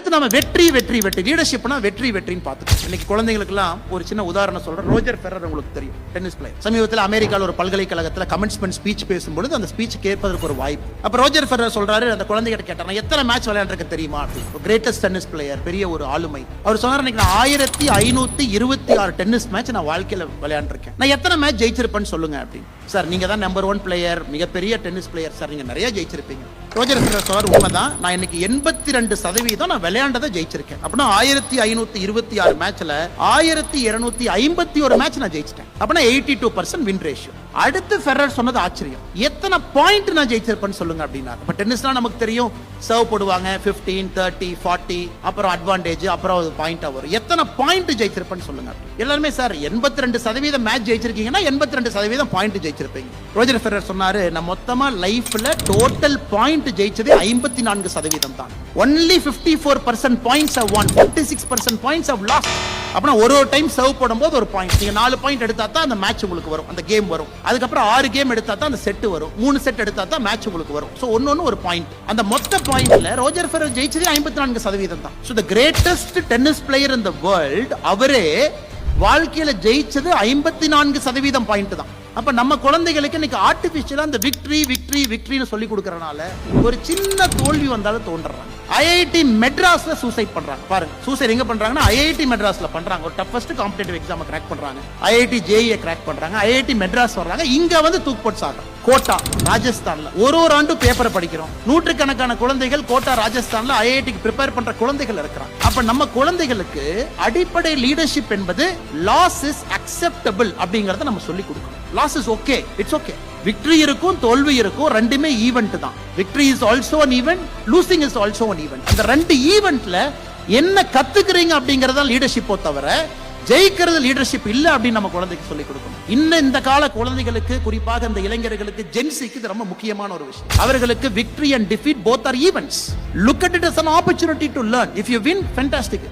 அடுத்து நம்ம வெற்றி வெற்றி வெற்றி லீடர்ஷிப்னா வெற்றி வெற்றின்னு பார்த்துக்கோம். இன்னைக்கு குழந்தைகளுக்குலாம் ஒரு சின்ன உதாரணம் சொல்றேன். ரோஜர் ஃபெடரர் உங்களுக்கு தெரியும், டென்னிஸ் பிளேயர். சமீபத்தில் அமெரிக்காவில் ஒரு பல்கலைக்கழகத்தில் கமென்ஸ்மென்ட் ஸ்பீச் பேசும்பொழுது அந்த ஸ்பீச் கேட்பதற்கு ஒரு வாய்ப்பு. அப்ப ரோஜர் ஃபெடரர் சொல்றாரு, அந்த குழந்தைகிட்ட கேட்டாங்க, எத்தனை மேட்ச் விளையாண்டுருக்க தெரியுமா? கிரேட்டஸ்ட் டென்னிஸ் பிளேயர், பெரிய ஒரு ஆளுமை. அவர் சொன்னார், இன்னைக்கு நான் 1526 டென்னிஸ் மேட்ச் நான் வாழ்க்கையில விளையாண்டுருக்கேன். நான் எத்தனை மேட்ச் ஜெயிச்சிருப்பேன்னு சொல்லுங்க அப்படின்னு. சார் நீங்க தான் நம்பர் 1 பிளேயர், மிகப்பெரிய டென்னிஸ் பிளேயர் சார், நீங்க நிறைய ஜெயிச்சிருப்பீங்க. ரோஜர் ஃபெடரர் சொன்னார், உண்மைதான், நான் இன்னைக்கு 82% நான் விளையாண்டதை ஜெயிச்சிருக்கேன். அப்படின்னா 1526 மேட்ச்ல 1251 மேட்ச் நான் ஜெயிச்சிட்டேன். அப்படின்னா 82% வின் ரேஷியோ. அடுத்து ஃபெடரர் சொன்னது ஆச்சரியம், எத்தனை பாயிண்ட் நான் ஜெயிச்சிருப்பேன்னு சொல்லுங்க அப்படின்னா. இப்ப டென்னிஸ்னா நமக்கு தெரியும், சர்வ் போடுவாங்க 15, 30, 40, அப்புறம் அட்வான்டேஜ், அப்புறம் பாயிண்டா வரும். எத்தனை பாயிண்ட் ஜெயிச்சிருப்பேன்னு சொல்லுங்க. எல்லாருமே சார் 82% மேட்ச் ஜெயிச்சிருக்கீங்கன்னா 82% பாயிண்ட் ஜெயிச்சிருப்பீங்க. ரோஜர் ஃபெடரர் சொன்னாரு, நான் மொத்தமா லைஃப்ல டோட்டல் பாயிண்ட் ஜெயிச்சது 54% தான். only 54% points have won, 56% points have lost. அப்படினா ஒரு டைம் சர்வ் போடும்போது ஒரு பாயிண்ட். நீங்க 4 பாயிண்ட் எடுத்தா தான் அந்த மேட்ச் உங்களுக்கு வரும், அந்த கேம் வரும். அதுக்கப்புறம் 6 கேம் எடுத்தா தான் அந்த செட் வரும், 3 செட் எடுத்தா தான் மேட்ச் உங்களுக்கு வரும். சோ ஒன்னொன்னு ஒரு பாயிண்ட். அந்த மொத்த பாயிண்ட்ல ரோஜர் ஃபெடரர் ஜெயிச்சது 54% தான். So the greatest tennis player in the world, அவரே வாழ்க்கையில ஜெயிச்சது 54% பாயிண்ட் தான். அப்ப நம்ம குழந்தைகளுக்கு இன்னைக்கு ஆர்டிபிஷியலா அந்த விக்டரி விக்டரி விக்டரின்னு சொல்லி கொடுக்கறனால ஒரு சின்ன தோல்வி வந்தாலும் தோன்றாங்க. ஐஐடி மெட்ராஸ்ல சூசைட் பண்றாங்க. பாருங்க, சூசைட் எங்க பண்றாங்கன்னா ஐஐடி மெட்ராஸ்ல பண்றாங்க. ஒரு டஃபஸ்ட் காம்படிட்டிவ் எக்ஸாம் கிராக் பண்றாங்க, ஐஐடி ஜேஇஏ கிராக் பண்றாங்க, ஐஐடி மெட்ராஸ் வர்றாங்க, இங்க வந்து தூக்கு போட்டு சாகுறாங்க. கோட்டா ராஜஸ்தான்ல ஒரு ஆண்டு பேப்பரை படிக்கிறோம், நூற்றுக்கணக்கான குழந்தைகள் கோட்டா ராஜஸ்தான்ல ஐஐடிக்கு ப்ரிப்பேர் பண்ற குழந்தைகள் இருக்கிறாங்க. அப்ப நம்ம குழந்தைகளுக்கு அடிப்படை லீடர்ஷிப் என்பது லாஸ் இஸ் அக்செப்டபிள் அப்படிங்கறத நம்ம சொல்லி கொடுக்கணும். Loss is okay, it's okay. Victory இருக்கும், தோல்வி இருக்கும், ரெண்டுமே ஈவென்ட் தான். Victory is also an event, losing is also an event. அந்த ரெண்டு ஈவென்ட்ல என்ன கத்துக்கிறீங்க அப்படிங்கறத லீடர்ஷிப்போ தவிர ஜெயிக்கிறது லீடர்ஷிப் இல்ல அப்படின்னு நம்ம குழந்தைக்கு சொல்லி கொடுக்கணும். இந்த கால குழந்தைகளுக்கு, குறிப்பாக இந்த இளைஞர்களுக்கு, ஜென்சிக்கு இது ரொம்ப முக்கியமான ஒரு விஷயம். அவர்களுக்கு victory and defeat both are events. Look at it as an opportunity to learn. If you win, fantastic.